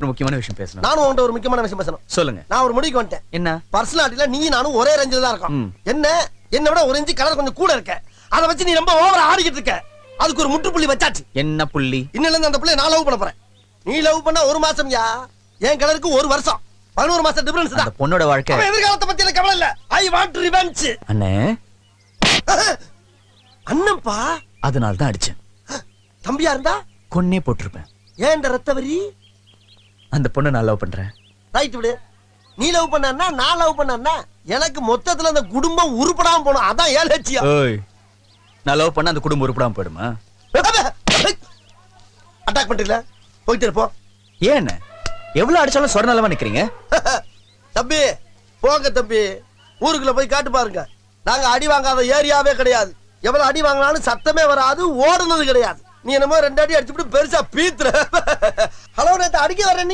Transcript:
ஒரு முக்கியமான விஷயம் பேசணும். நானும் உன்கிட்ட ஒரு முக்கியமான விஷயம் பேசணும். சொல்லுங்க. நான் ஒரு முடிவுக்கு வந்துட்டேன். என்ன? பர்சனாலிட்டில நீ நானும் ஒரே ரேஞ்சில தான் இருக்கோம். என்ன விட ஒரு இன்ச் கலர் கொஞ்சம் கூட இருக்க. அத வச்சு நீ ரொம்ப ஓவரா ஆடிக்கிட்டு இருக்க. அதுக்கு ஒரு முற்றுப்புள்ளி வச்சாச்சு. என்ன புள்ளி? இன்னில இருந்து அந்த புள்ளைய நான் லவ் பண்ண போறேன். நீ லவ் பண்ணா ஒரு மாசம்யா. என் கலருக்கு ஒரு வருஷம். 11 மாசம் டிஃபரன்ஸ் தான். அந்த பொண்ணோட வாழ்க்கை. அவ எதிர்காலத்தை பத்தி எனக்கு கவலை இல்ல. I want revenge. அண்ணே. அண்ணன்பா. அதனால தான் அடிச்சேன். தம்பியா இருந்தா கொன்னே போட்டுருப்பேன். ஏன்டா ரத்தவரி? அந்த பொண்ணை நான் லவ் பண்றேன். ரைட் விடு. நீ லவ் பண்ணா நான் லவ் பண்ணா எனக்கு மொத்தத்துல அந்த குடும்பம் உருப்படாம போணும். அதான் ஏன் லட்சியம். ஓய். நான் லவ் பண்ணா அந்த குடும்பம் உருப்படாம போயிடுமா? அட்டாக் பண்றீல? போயிட்டு இருப்போம். ஏன் எவ்வளவு அடிச்சாலும் சொரணலமா நிக்கிறீங்க? தம்பி போங்க தம்பி. ஊருக்குள்ள போய் காட்டு பாருங்க. நாங்க அடி வாங்காத ஏரியாவே கிடையாது. எவ்வளவு அடி வாங்கினாலும் சத்தமே வராது, ஓடுனது கிடையாது. நீ என்னமோ 2 அடி அடிச்சுட்டு பெருசா பீத்துற. ஹலோ நேத்து அடிக்க வர நீ